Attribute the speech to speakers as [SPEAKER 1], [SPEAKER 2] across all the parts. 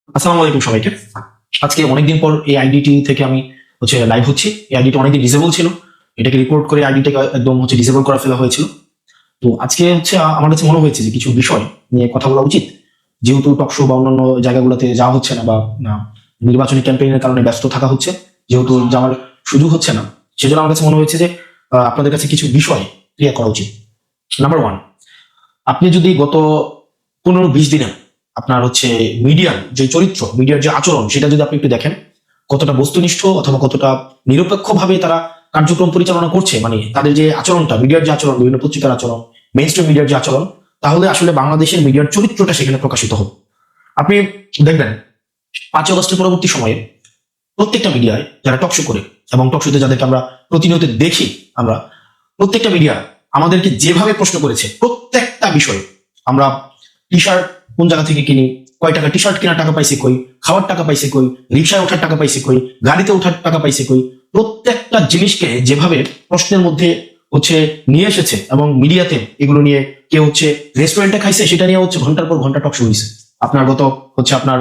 [SPEAKER 1] আসসালামু আলাইকুম সবাইকে। আজকে অনেকদিন পর এই আইডিটি থেকে আমি লাইভ হচ্ছি। এই আইডিটা অনেকদিন ডিসেবল ছিল, এটাকে রিপোর্ট করে আইডিটাকে একদম ডিসেবল করে ফেলা হয়েছিল। তো আজকে আমার কাছে মনে হয়েছে যে কিছু বিষয় নিয়ে কথা বলা উচিত, যেহেতু টকশো বা অন্যান্য জায়গাগুলোতে যাওয়া হচ্ছে না বা নির্বাচনী ক্যাম্পেইনের কারণে ব্যস্ত থাকা হচ্ছে, যেহেতু যাওয়ার সুযোগ হচ্ছে না, সেজন্য আমার কাছে মনে হয়েছে যে আপনাদের কাছে কিছু বিষয় ক্লিয়ার করা উচিত। নাম্বার ওয়ান, আপনি যদি গত 15-20 দিনে আপনার মিডিয়ার যে চরিত্র, মিডিয়ার যে আচরণ, সেটা যদি আপনি একটু দেখেন, কতটা বস্তুনিষ্ঠ অথবা কতটা নিরপেক্ষভাবে তারা কার্যক্রম পরিচালনা করছে, মানে তাদের যে আচরণটা, মিডিয়ার যে আচরণ, বিভিন্ন পত্রিকার আচরণ, মেইন স্ট্রিম মিডিয়ার যে আচরণ, তাহলে আসলে বাংলাদেশের মিডিয়ার চরিত্রটা সেখানে প্রকাশিত হবে। আপনি দেখবেন 5ই আগস্টের পরবর্তী সময়ে প্রত্যেকটা মিডিয়ায় যারা টকশো করে এবং টকশোতে যাদেরকে আমরা প্রতিনিয়ত দেখি, আমরা প্রত্যেকটা মিডিয়া আমাদেরকে যেভাবে প্রশ্ন করেছে, প্রত্যেকটা বিষয়ে আমরা টি শার্ট কোন জায়গা থেকে কিনি, কয় টাকা টি শার্ট কেনার টাকা পাইছে কই, খাওয়ার টাকা পাইছে কই, রিক্সায় ওঠার টাকা পাইছে কই, গাড়িতে ওঠার টাকা পাইছে কই, প্রত্যেকটা জিনিসকে যেভাবে প্রশ্নের মধ্যে নিয়ে এসেছে, এবং মিডিয়াতে এগুলো নিয়ে কেউ রেস্টুরেন্টে খাইছে, সেটা নিয়ে ঘন্টার পর ঘন্টা টকশো হয়েছে। আপনার গত আপনার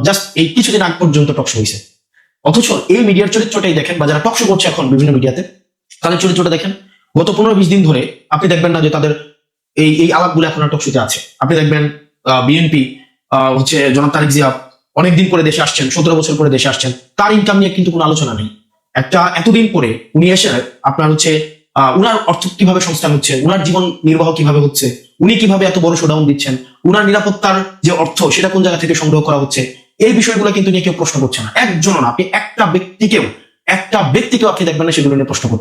[SPEAKER 1] জাস্ট এই কিছুদিন আগ পর্যন্ত টকশো হয়েছে। অথচ এই মিডিয়ার চরিত্রটাই দেখেন, বা যারা টকশো করছে এখন বিভিন্ন মিডিয়াতে, তাদের চরিত্রটা দেখেন। গত 15-20 দিন ধরে আপনি দেখবেন না যে তাদের এই এই আলাপগুলো এখন আর টকশোতে আছে। আপনি দেখবেন বিএনপি জনাব তারেক জিয়া অনেকদিন করে দেশে আসছেন, 17 বছর পরে দেশে আসছেন, তার ইনকাম নিয়ে কিন্তু কোনো আলোচনা নেই। এতদিন পরে উনি এসে আপনার উনার অর্থ কিভাবে সংস্থান হচ্ছে, উনার জীবন নির্বাহ কিভাবে হচ্ছে, উনি কিভাবে এত বড় শোডাউন দিচ্ছেন, উনার নিরাপত্তার যে অর্থ সেটা কোন জায়গা থেকে সংগ্রহ করা হচ্ছে, এই বিষয়গুলো কিন্তু নিয়ে কেউ প্রশ্ন করছে না। একজনও না, আপনি একটা ব্যক্তিকেও আপনি দেখবেন না সেগুলো নিয়ে প্রশ্ন করছে।